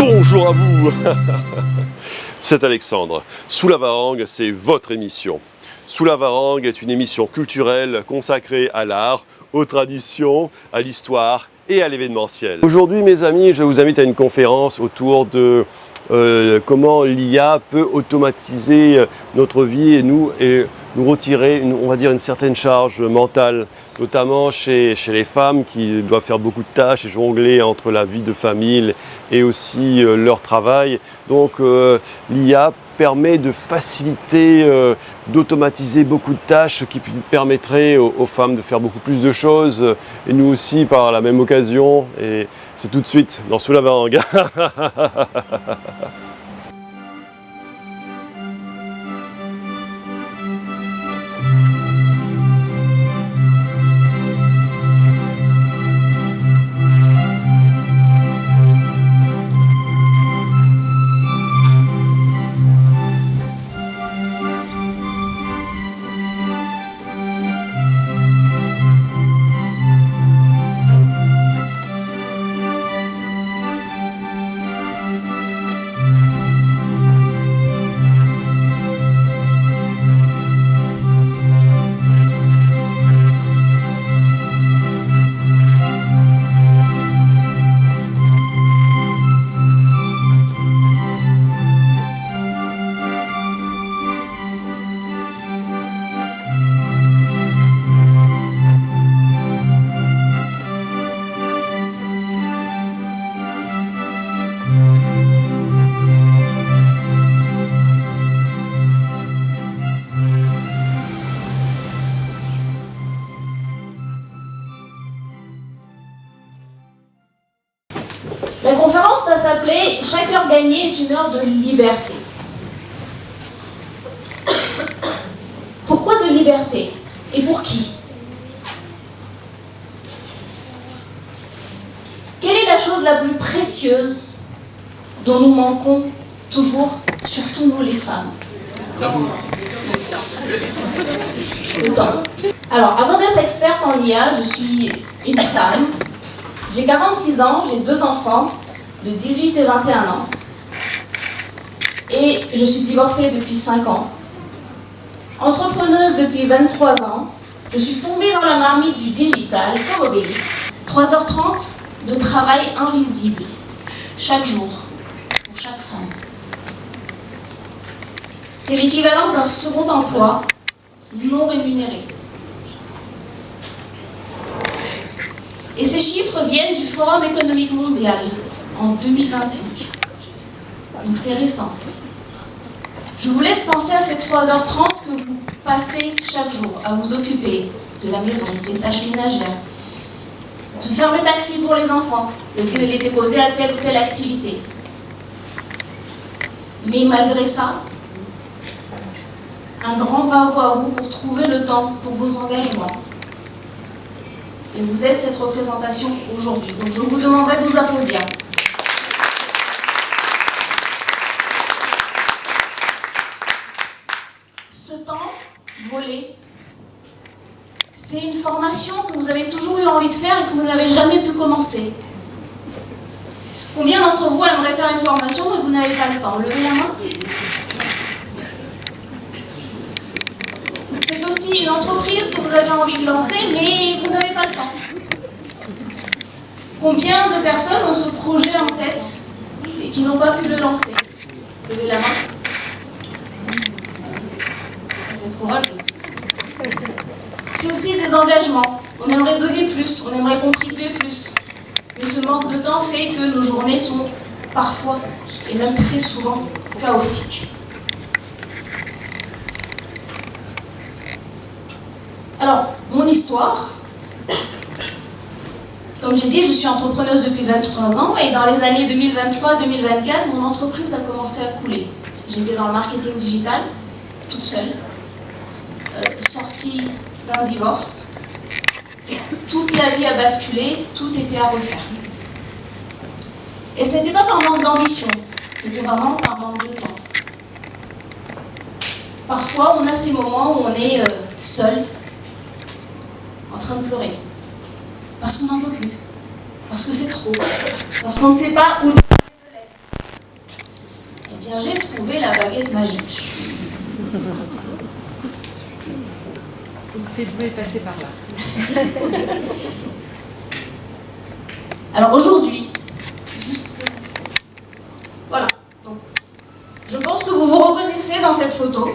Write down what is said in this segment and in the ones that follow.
Bonjour à vous. C'est Alexandre. Sous la Varangue, c'est votre émission. Sous la Varangue est une émission culturelle consacrée à l'art, aux traditions, à l'histoire et à l'événementiel. Aujourd'hui, mes amis, je vous invite à une conférence autour de comment l'IA peut automatiser notre vie et nous retirer, on va dire, une certaine charge mentale, notamment chez les femmes qui doivent faire beaucoup de tâches et jongler entre la vie de famille et aussi leur travail. Donc l'IA permet de faciliter, d'automatiser beaucoup de tâches qui permettraient aux femmes de faire beaucoup plus de choses et nous aussi par la même occasion. Et c'est tout de suite dans Sous la Varangue. La conférence va s'appeler « Chaque heure gagnée est une heure de liberté ». Pourquoi de liberté? Et pour qui? Quelle est la chose la plus précieuse dont nous manquons toujours, surtout nous les femmes? Le temps. Alors, avant d'être experte en IA, je suis une femme. J'ai 46 ans, j'ai 2 enfants de 18 et 21 ans. Et je suis divorcée depuis 5 ans. Entrepreneuse depuis 23 ans, je suis tombée dans la marmite du digital, comme Obélix. 3h30 de travail invisible, chaque jour, pour chaque femme. C'est l'équivalent d'un second emploi non rémunéré. Et ces chiffres viennent du Forum économique mondial en 2025. Donc c'est récent. Je vous laisse penser à ces 3h30 que vous passez chaque jour à vous occuper de la maison, des tâches ménagères, de faire le taxi pour les enfants, de les déposer à telle ou telle activité. Mais malgré ça, un grand bravo à vous pour trouver le temps pour vos engagements. Et vous êtes cette représentation aujourd'hui. Donc je vous demanderai de vous applaudir. Ce temps volé, c'est une formation que vous avez toujours eu envie de faire et que vous n'avez jamais pu commencer. Combien d'entre vous aimeraient faire une formation et vous n'avez pas le temps? Levez la main. C'est aussi une entreprise que vous avez envie de lancer, mais vous n'avez pas le temps. Combien de personnes ont ce projet en tête et qui n'ont pas pu le lancer? Levez la main. Vous êtes courageuse. C'est aussi des engagements. On aimerait donner plus, on aimerait contribuer plus. Mais ce manque de temps fait que nos journées sont parfois, et même très souvent, chaotiques. Alors, mon histoire, comme j'ai dit, je suis entrepreneuse depuis 23 ans et dans les années 2023-2024, mon entreprise a commencé à couler. J'étais dans le marketing digital, toute seule, sortie d'un divorce. Toute la vie a basculé, tout était à refaire. Et ce n'était pas par manque d'ambition, c'était vraiment par manque de temps. Parfois, on a ces moments où on est seul, en train de pleurer. Parce qu'on n'en peut plus. Parce que c'est trop. Parce qu'on ne sait pas où donner de l'aide. car j'ai trouvé la baguette magique. C'est vous passer par là. Alors aujourd'hui, voilà. Donc, je pense que vous vous reconnaissez dans cette photo.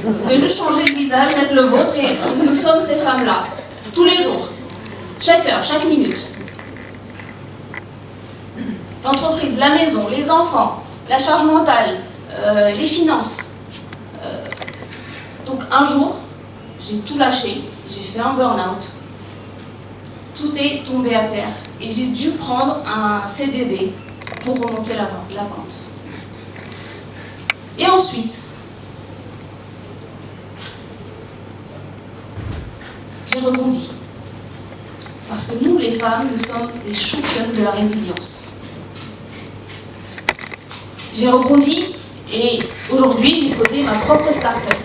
Vous pouvez juste changer de visage, mettre le vôtre, et nous sommes ces femmes-là, tous les jours, chaque heure, chaque minute. L'entreprise, la maison, les enfants, la charge mentale, les finances. Donc un jour, j'ai tout lâché, j'ai fait un burn-out, tout est tombé à terre et j'ai dû prendre un CDD pour remonter la pente. Et ensuite, j'ai rebondi. Parce que nous, les femmes, nous sommes des championnes de la résilience. J'ai rebondi et aujourd'hui, j'ai codé ma propre start-up.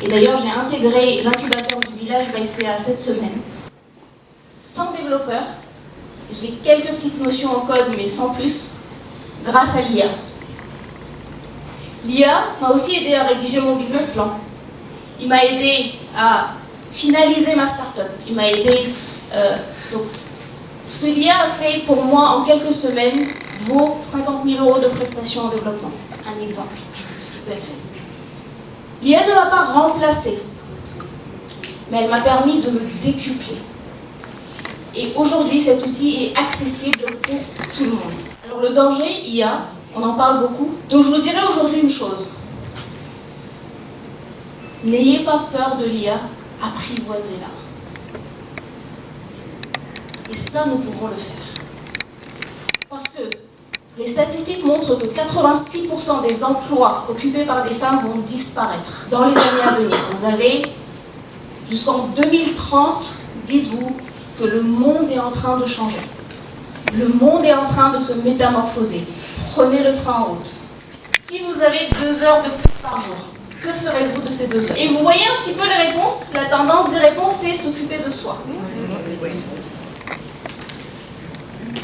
Et d'ailleurs, j'ai intégré l'incubateur du village BICA cette semaine. Sans développeur, j'ai quelques petites notions en code, mais sans plus, grâce à l'IA. L'IA m'a aussi aidé à rédiger mon business plan. Il m'a aidé à finaliser ma start-up. Il m'a aidé... donc, ce que l'IA a fait pour moi en quelques semaines vaut 50 000 € de prestations en développement. Un exemple de ce qui peut être fait. L'IA ne m'a pas remplacé, mais elle m'a permis de me décupler. Et aujourd'hui, cet outil est accessible pour tout le monde. Alors le danger, IA, on en parle beaucoup. Donc je vous dirais aujourd'hui une chose. N'ayez pas peur de l'IA, apprivoisez-la. Et ça, nous pouvons le faire. Parce que les statistiques montrent que 86% des emplois occupés par des femmes vont disparaître dans les années à venir. Vous avez jusqu'en 2030, dites-vous que le monde est en train de changer. Le monde est en train de se métamorphoser. Prenez le train en route. Si vous avez 2 heures de plus par jour, que ferez-vous de ces 2 heures? Et vous voyez un petit peu les réponses? La tendance des réponses, c'est s'occuper de soi.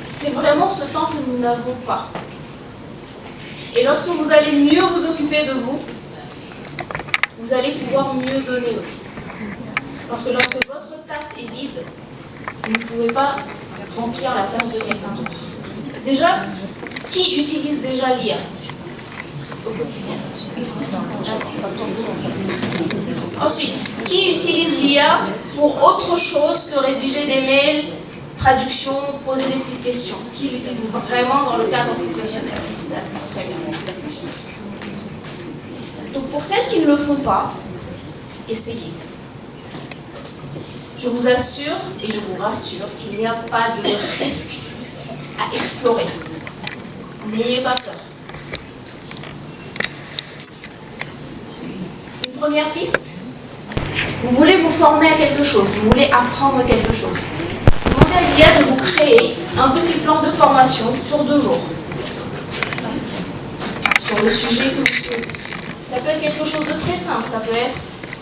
C'est vraiment ce temps que nous n'avons pas. Et lorsque vous allez mieux vous occuper de vous, vous allez pouvoir mieux donner aussi. Parce que lorsque votre tasse est vide, vous ne pouvez pas remplir la tasse de quelqu'un d'autre. Déjà, qui utilise déjà l'IA au quotidien? Ensuite, qui utilise l'IA pour autre chose que rédiger des mails, traduction, poser des petites questions? Qui l'utilise vraiment dans le cadre professionnel? D'accord, très bien. Donc pour celles qui ne le font pas, essayez. Je vous assure et je vous rassure qu'il n'y a pas de risque à explorer. N'ayez pas peur. Une première piste, vous voulez vous former à quelque chose, vous voulez apprendre quelque chose. Demandez à l'IA de vous créer un petit plan de formation sur 2 jours. Sur le sujet que vous souhaitez. Ça peut être quelque chose de très simple, ça peut être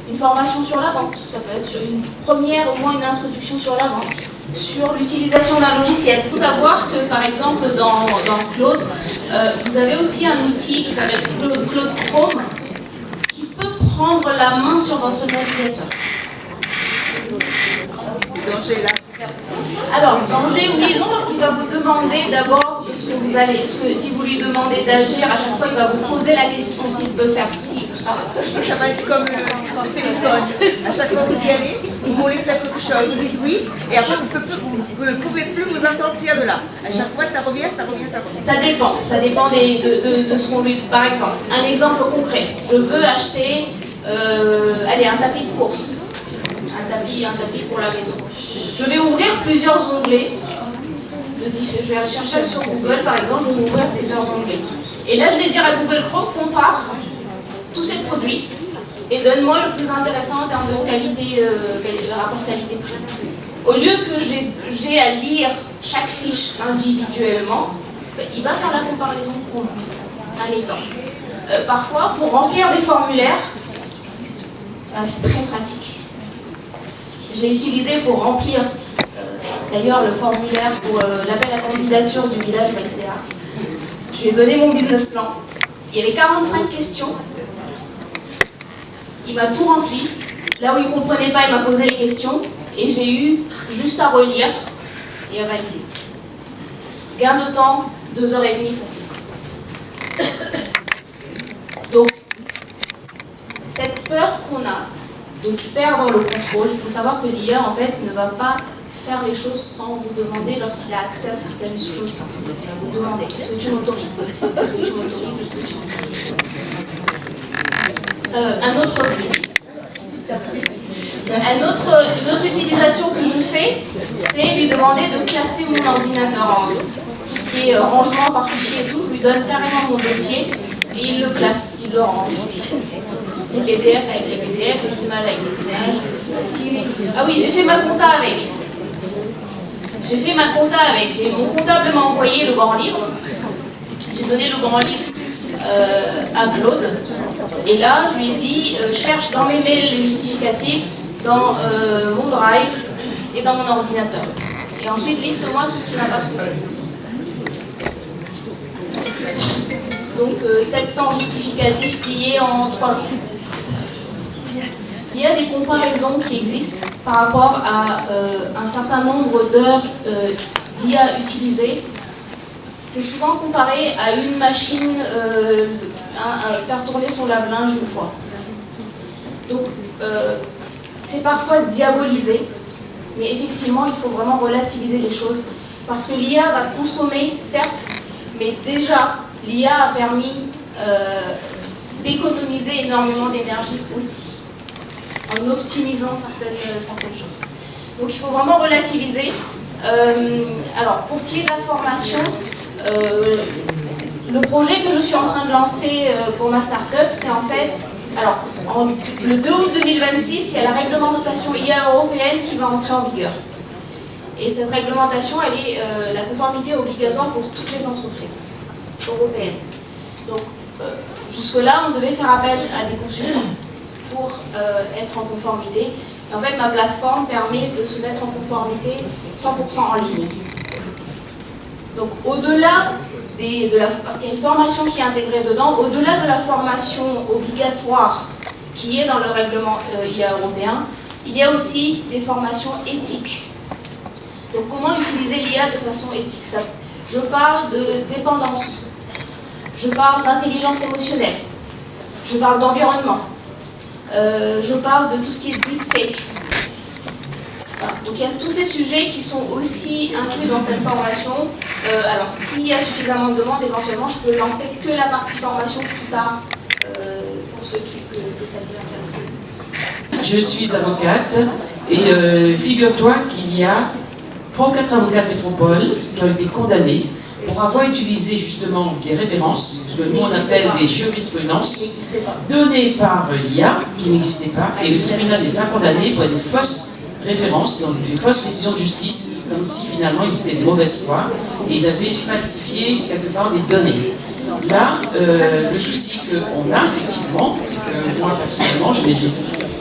une formation sur la vente, ça peut être sur une première, au moins une introduction sur la vente, sur l'utilisation d'un logiciel. Il faut savoir que, par exemple, dans Claude, vous avez aussi un outil qui s'appelle Claude Chrome, qui peut prendre la main sur votre navigateur. Danger là. Alors, danger, oui et non, parce qu'il va vous demander d'abord de ce que vous allez, si vous lui demandez d'agir, à chaque fois il va vous poser la question s'il peut faire ci ou ça. Et ça va être comme le téléphone. À chaque fois que vous y allez, vous voulez faire quelque chose, vous dites oui, et après vous ne pouvez plus vous en sortir de là. À chaque fois ça revient, ça revient, ça revient. Ça dépend de ce qu'on lui... Par exemple, un exemple concret. Je veux acheter un tapis de course. Un tapis pour la maison. Je vais ouvrir plusieurs onglets. Je vais chercher sur Google, par exemple, je vais ouvrir plusieurs onglets. Et là, je vais dire à Google Chrome, compare tous ces produits et donne-moi le plus intéressant en termes de qualité, le rapport qualité-prix. Au lieu que j'ai à lire chaque fiche individuellement, il va faire la comparaison pour moi. Un exemple. Parfois, pour remplir des formulaires, c'est très pratique. Je l'ai utilisé pour remplir d'ailleurs le formulaire pour l'appel à candidature du village Maïséa. Je lui ai donné mon business plan. Il y avait 45 questions. Il m'a tout rempli. Là où il ne comprenait pas, il m'a posé les questions. Et j'ai eu juste à relire et à valider. Gain de temps, 2h30 facile. Donc, cette peur qu'on a de perdre le contrôle, il faut savoir que l'IA, en fait, ne va pas faire les choses sans vous demander lorsqu'il a accès à certaines choses sensibles. Il va vous demander, est-ce que tu m'autorises? Est-ce que tu m'autorises? Est-ce que tu m'autorises? Une autre utilisation que je fais, c'est lui demander de classer mon ordinateur en tout ce qui est rangement par fichier et tout. Je lui donne carrément mon dossier et il le classe, il le range. Les PDF avec les PDF, les images avec les images. Ah oui, j'ai fait ma compta avec. Mon comptable m'a envoyé le grand livre. J'ai donné le grand livre à Claude. Et là, je lui ai dit, cherche dans mes mails les justificatifs, dans mon drive et dans mon ordinateur. Et ensuite, liste-moi ce que tu n'as pas trouvé. Donc, 700 justificatifs pliés en 3 jours. Il y a des comparaisons qui existent par rapport à un certain nombre d'heures d'IA utilisées. C'est souvent comparé à une machine à faire tourner son lave-linge une fois. Donc, c'est parfois diabolisé, mais effectivement, il faut vraiment relativiser les choses. Parce que l'IA va consommer, certes, mais déjà, l'IA a permis d'économiser énormément d'énergie aussi, en optimisant certaines choses. Donc il faut vraiment relativiser. Alors pour ce qui est de la formation, le projet que je suis en train de lancer pour ma start-up, c'est en fait, alors le 2 août 2026, il y a la réglementation IA européenne qui va entrer en vigueur. Et cette réglementation, la conformité est obligatoire pour toutes les entreprises européennes. Donc jusque-là, on devait faire appel à des consultants pour être en conformité. Et en fait, ma plateforme permet de se mettre en conformité 100% en ligne. Donc, au-delà parce qu'il y a une formation qui est intégrée dedans, au-delà de la formation obligatoire qui est dans le règlement IA européen, il y a aussi des formations éthiques. Donc, comment utiliser l'IA de façon éthique? Je parle de dépendance, je parle d'intelligence émotionnelle, je parle d'environnement. Je parle de tout ce qui est deepfake. Voilà. Donc il y a tous ces sujets qui sont aussi inclus dans cette formation. Alors s'il y a suffisamment de demandes, éventuellement je peux lancer que la partie formation plus tard pour ceux que ça peut intéresser. Je suis avocate et figure-toi qu'il y a 3 ou 4 avocats de métropole qui ont été condamnés pour avoir utilisé justement des références, ce que nous on appelle des jurisprudences, données par l'IA, qui n'existaient pas, et le tribunal les a condamnés pour des fausses références, donc des fausses décisions de justice, comme si finalement ils étaient de mauvaise foi, et ils avaient falsifié quelque part des données. Là, le souci qu'on a effectivement, c'est que moi personnellement, je n'ai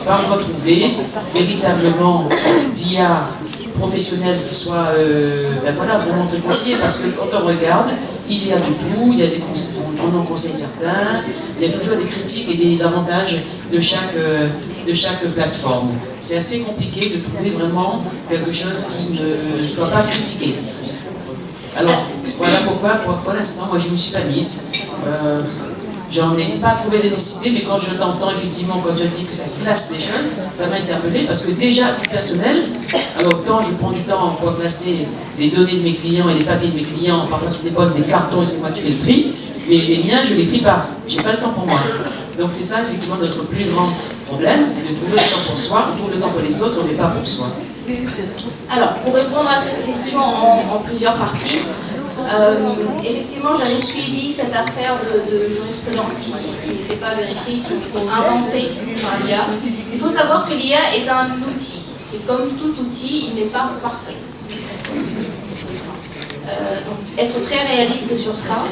pas retrouvé véritablement d'IA professionnel qui soit vraiment très conseillé, parce que quand on regarde, il y a de tout, il y a des conseils, on en conseille certains, il y a toujours des critiques et des avantages de chaque plateforme. C'est assez compliqué de trouver vraiment quelque chose qui ne soit pas critiqué. Alors, voilà pourquoi, pour l'instant, moi je ne me suis pas mise. J'en ai pas trouvé de nécessité, mais quand je t'entends effectivement, quand tu as dit que ça classe des choses, ça m'a interpellé parce que déjà à titre personnel, alors autant je prends du temps pour classer les données de mes clients et les papiers de mes clients, parfois tu déposes des cartons et c'est moi qui fais le tri, mais les miens je les trie pas, j'ai pas le temps pour moi. Donc c'est ça effectivement notre plus grand problème, c'est de trouver le temps pour soi, on trouve le temps pour les autres, mais pas pour soi. Alors pour répondre à cette question en plusieurs parties, effectivement, j'avais suivi cette affaire de jurisprudence qui n'était pas vérifiée, qui était inventée par l'IA. Il faut savoir que l'IA est un outil, et comme tout outil, il n'est pas parfait. Donc, être très réaliste sur ça,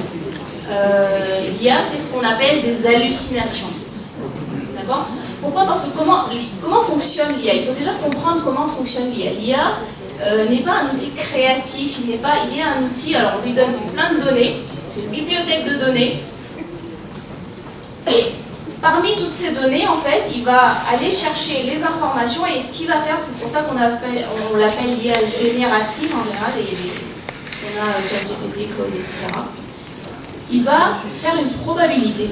l'IA fait ce qu'on appelle des hallucinations. D'accord ? Pourquoi ? Parce que comment fonctionne l'IA ? Il faut déjà comprendre comment fonctionne l'IA. L'IA, n'est pas un outil créatif, il est un outil, alors on lui donne plein de données, c'est une bibliothèque de données, et parmi toutes ces données, en fait, il va aller chercher les informations, et ce qu'il va faire, c'est pour ça qu'on l'appelle l'IA générative en général, parce qu'on a ChatGPT, Claude, etc. Il va faire une probabilité,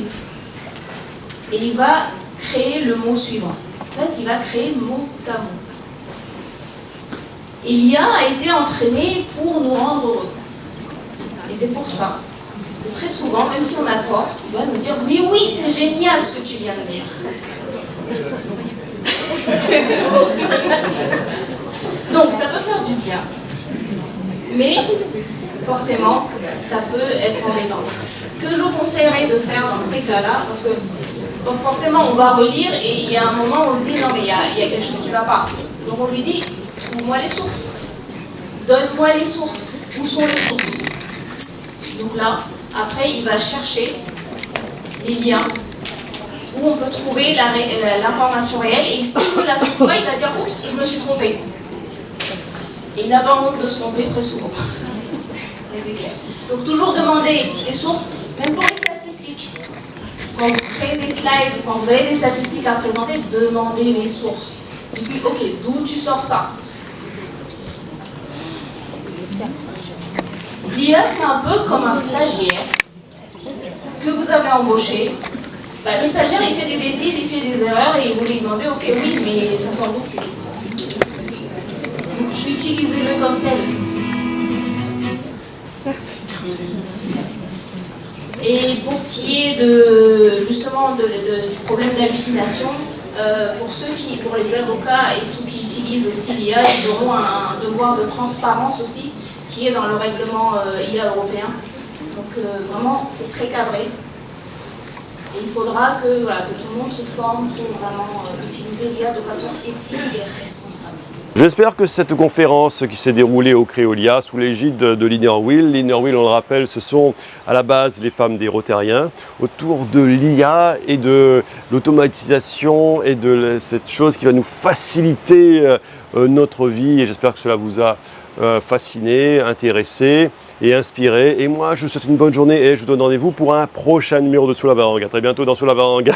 et il va créer le mot suivant. En fait, il va créer mot à mot. Et l'IA a été entraînée pour nous rendre heureux. Et c'est pour ça que très souvent, même si on a tort, il va nous dire « Mais oui, c'est génial ce que tu viens de dire !» Donc, ça peut faire du bien. Mais, forcément, ça peut être embêtant. Donc, ce que je vous conseillerais de faire dans ces cas-là, parce que donc forcément, on va relire et il y a un moment où on se dit « Non, mais il y a quelque chose qui ne va pas. » Donc, on lui dit « Trouve-moi les sources. Donne-moi les sources. Où sont les sources ?» Donc là, après, il va chercher les liens où on peut trouver l'information réelle. Et s'il ne la trouve pas, il va dire « Oups, je me suis trompé. » Et il n'a pas honte de se tromper très souvent. C'est clair. Donc toujours demander les sources, même pour les statistiques. Quand vous créez des slides, quand vous avez des statistiques à présenter, demandez les sources. Dites-lui, ok, d'où tu sors ça? L'IA, c'est un peu comme un stagiaire que vous avez embauché. Le stagiaire, il fait des bêtises, il fait des erreurs et vous lui demandez, ok, oui, mais ça sort d'où? Utilisez-le comme tel. Et pour ce qui est justement du problème d'hallucination, pour les avocats et tout qui utilisent aussi l'IA, ils auront un devoir de transparence aussi, qui est dans le règlement IA européen. Donc vraiment, c'est très cadré. Et il faudra que tout le monde se forme pour vraiment utiliser l'IA de façon éthique et responsable. J'espère que cette conférence qui s'est déroulée au Créolia sous l'égide de l'Innerwheel, l'Innerwheel, on le rappelle, ce sont à la base les femmes des Rotariens, autour de l'IA et de l'automatisation et de cette chose qui va nous faciliter notre vie. Et j'espère que cela vous a fasciné, intéressé et inspiré. Et moi, je vous souhaite une bonne journée et je vous donne rendez-vous pour un prochain numéro de Sous la Varangue. À très bientôt dans Sous la Varangue.